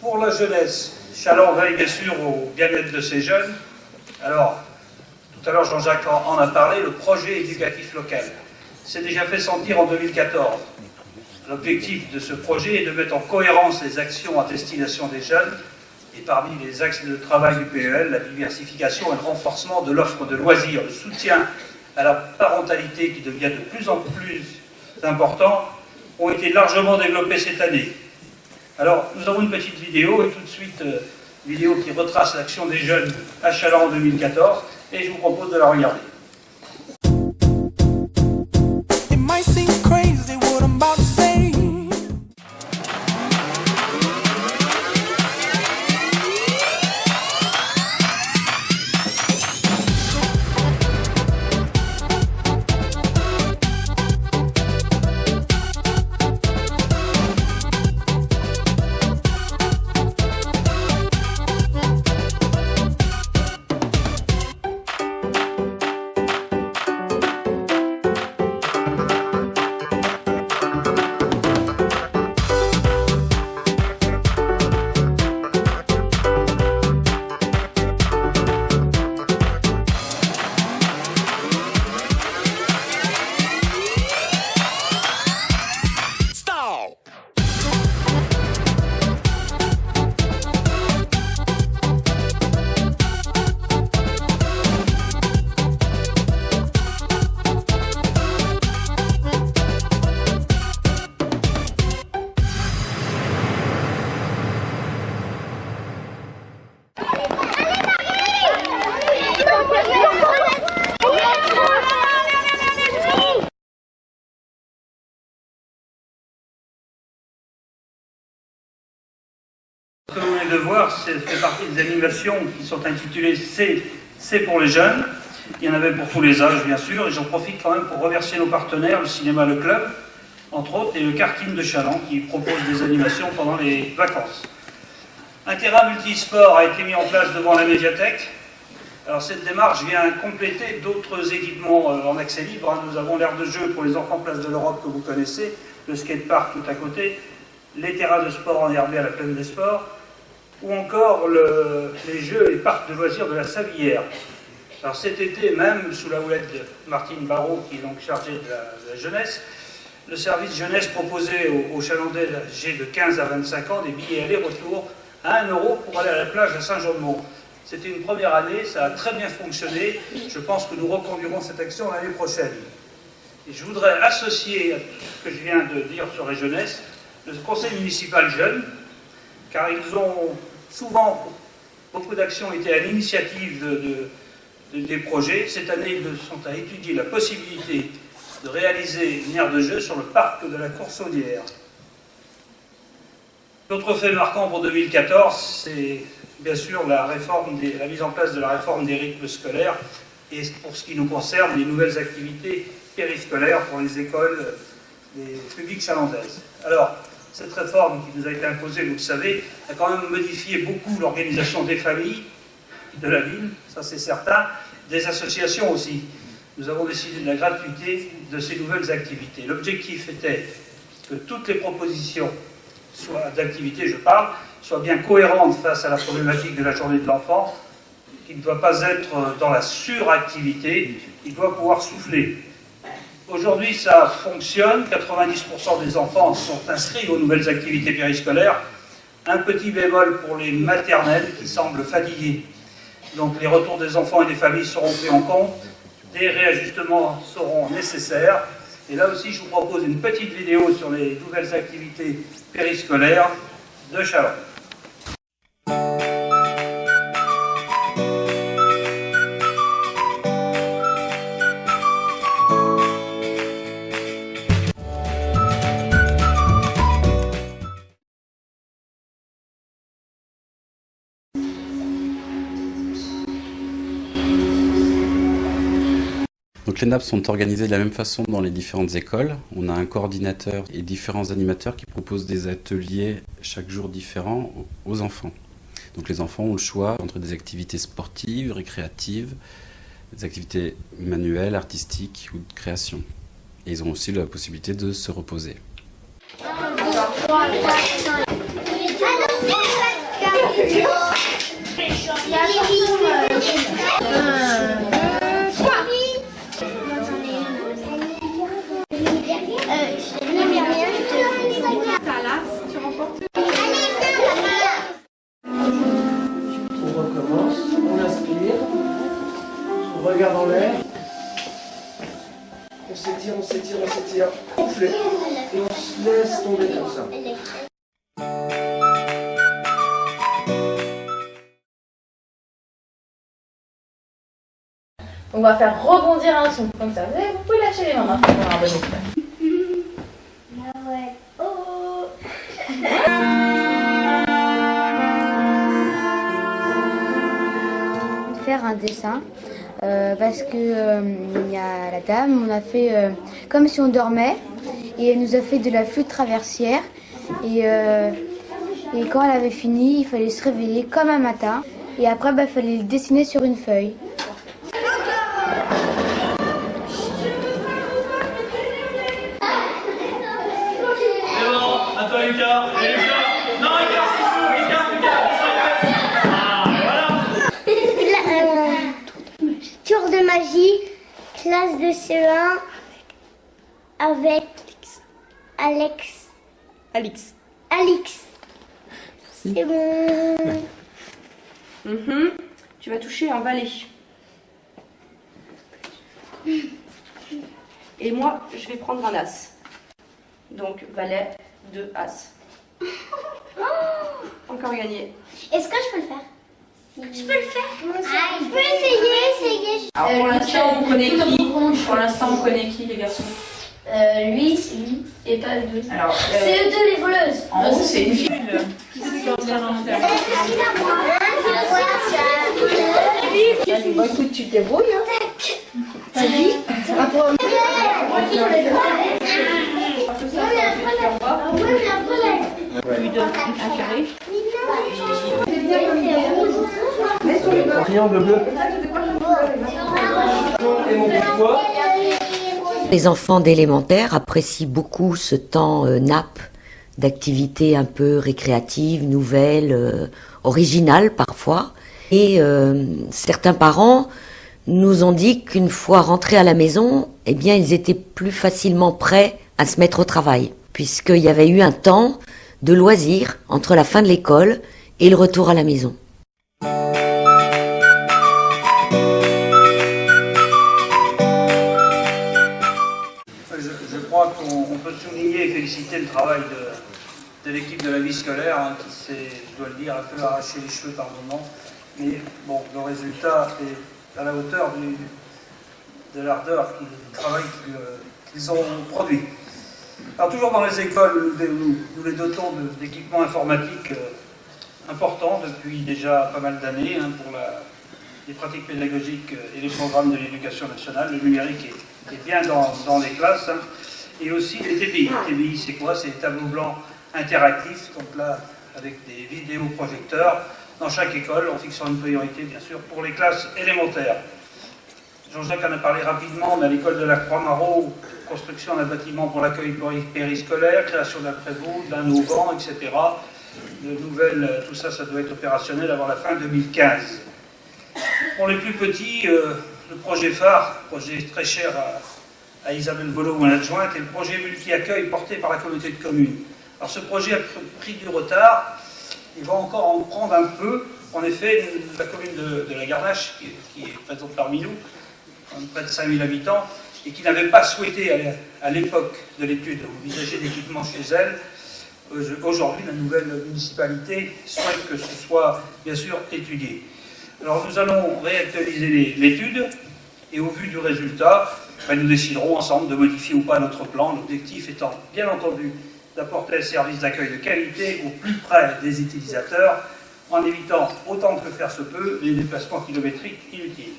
Pour la jeunesse, Challans veille bien sûr au bien-être de ses jeunes. Alors, tout à l'heure Jean-Jacques en a parlé, le projet éducatif local s'est déjà fait sentir en 2014. L'objectif de ce projet est de mettre en cohérence les actions à destination des jeunes et parmi les axes de travail du PEL, la diversification et le renforcement de l'offre de loisirs, le soutien à la parentalité qui devient de plus en plus important, ont été largement développés cette année. Alors, nous avons une petite vidéo, et tout de suite, vidéo qui retrace l'action des jeunes à Challans en 2014, et je vous propose de la regarder. Ce que vous venez de voir, c'est fait partie des animations qui sont intitulées C'est pour les jeunes. Il y en avait pour tous les âges, bien sûr, et j'en profite quand même pour remercier nos partenaires, le cinéma Le Club, entre autres, et le karting de Challans, qui propose des animations pendant les vacances. Un terrain multisport a été mis en place devant la médiathèque. Alors cette démarche vient compléter d'autres équipements en accès libre. Nous avons l'aire de jeu pour les enfants Place de l'Europe que vous connaissez, le skatepark tout à côté, les terrains de sport enherbés à la Plaine des Sports, ou encore les jeux et parcs de loisirs de la Savillière. Alors cet été même, sous la houlette de Martine Barrault, qui est donc chargée de la jeunesse, le service jeunesse proposait aux Chalandais âgés de 15 à 25 ans des billets aller-retour à 1 € pour aller à la plage à Saint-Jean-de-Mont. C'était une première année, ça a très bien fonctionné. Je pense que nous reconduirons cette action l'année prochaine. Et je voudrais associer à tout ce que je viens de dire sur les jeunesses, le conseil municipal jeune, car ils ont souvent, beaucoup d'actions été à l'initiative des projets. Cette année, ils sont à étudier la possibilité de réaliser une aire de jeu sur le parc de la Coursonnière. L'autre fait marquant pour 2014, c'est bien sûr la mise en place de la réforme des rythmes scolaires et pour ce qui nous concerne, les nouvelles activités périscolaires pour les écoles des publiques chalandaises. Alors, cette réforme qui nous a été imposée, vous le savez, a quand même modifié beaucoup l'organisation des familles de la ville, ça c'est certain, des associations aussi. Nous avons décidé de la gratuité de ces nouvelles activités. L'objectif était que toutes les propositions d'activités, je parle, soient bien cohérentes face à la problématique de la journée de l'enfant, qui ne doit pas être dans la suractivité, il doit pouvoir souffler. Aujourd'hui, ça fonctionne, 90% des enfants sont inscrits aux nouvelles activités périscolaires. Un petit bémol pour les maternelles qui semblent fatiguées. Donc les retours des enfants et des familles seront pris en compte, des réajustements seront nécessaires. Et là aussi, je vous propose une petite vidéo sur les nouvelles activités périscolaires de Challans. Donc les nappes sont organisées de la même façon dans les différentes écoles. On a un coordinateur et différents animateurs qui proposent des ateliers chaque jour différents aux enfants. Donc les enfants ont le choix entre des activités sportives, récréatives, des activités manuelles, artistiques ou de création. Et ils ont aussi la possibilité de se reposer. 1, 2, 3, 4, 5. On recommence, on inspire, on regarde en l'air, on s'étire, on s'étire, on s'étire, soufflez, et on se laisse tomber comme ça. On va faire rebondir un son, comme ça. Vous pouvez lâcher les mains maintenant pour avoir un bon effet. Faire un dessin parce que il y a la dame, on a fait comme si on dormait et elle nous a fait de la flûte traversière et quand elle avait fini, il fallait se réveiller comme un matin et après il fallait le dessiner sur une feuille. À toi Lucas. Non Lucas, c'est fou. Lucas. Voilà. Tour de magie, classe de CE1 avec Alix. C'est bon. Tu vas toucher un valet. Et moi, je vais prendre un as. Donc, valet, 2 as. Encore gagné. Est-ce que je peux le faire? Je peux le faire. Je peux essayer. Alors, pour l'instant, on connaît qui? Pour l'instant, on connaît qui, les garçons? Lui et pas eux deux. Alors, C'est eux deux les voleuses. en haut, c'est une fille. Bah écoute, tu te débrouilles, hein. Vas-y. Triangle bleu. Et mon poids. Les enfants d'élémentaire apprécient beaucoup ce temps nappe d'activités un peu récréatives, nouvelles, originales parfois. Et certains parents nous ont dit qu'une fois rentrés à la maison, eh bien, ils étaient plus facilement prêts à se mettre au travail, puisqu'il y avait eu un temps de loisir entre la fin de l'école et le retour à la maison. Je crois qu'on peut souligner et féliciter le travail de l'équipe de la vie scolaire, hein, qui s'est, je dois le dire, un peu arraché les cheveux par moments. Mais bon, le résultat est à la hauteur de l'ardeur, du travail qu'ils ont produit. Alors toujours dans les écoles, nous les dotons d'équipements informatiques importants depuis déjà pas mal d'années pour les pratiques pédagogiques et les programmes de l'éducation nationale. Le numérique est bien dans les classes. Et aussi les TBI. TBI, c'est quoi? C'est les tableaux blancs interactifs, donc là, avec des vidéoprojecteurs dans chaque école, en fixant une priorité, bien sûr, pour les classes élémentaires. Jean-Jacques en a parlé rapidement, mais à l'école de la Croix-Marot, construction d'un bâtiment pour l'accueil périscolaire, création d'un prévôt, d'un auvent, etc. De nouvelles, tout ça, ça doit être opérationnel avant la fin 2015. Pour les plus petits, le projet phare, projet très cher à Isabelle Bolo, mon adjointe, est le projet multi-accueil porté par la communauté de communes. Alors ce projet a pris du retard, il va encore en prendre un peu. En effet, la commune de la Garnache, qui est présente parmi nous, près de 5000 habitants, et qui n'avait pas souhaité, à l'époque de l'étude, envisager d'équipement chez elle, aujourd'hui, la nouvelle municipalité souhaite que ce soit, bien sûr, étudié. Alors nous allons réactualiser l'étude, et au vu du résultat, nous déciderons ensemble de modifier ou pas notre plan, l'objectif étant, bien entendu, d'apporter un service d'accueil de qualité au plus près des utilisateurs, en évitant autant que faire se peut les déplacements kilométriques inutiles.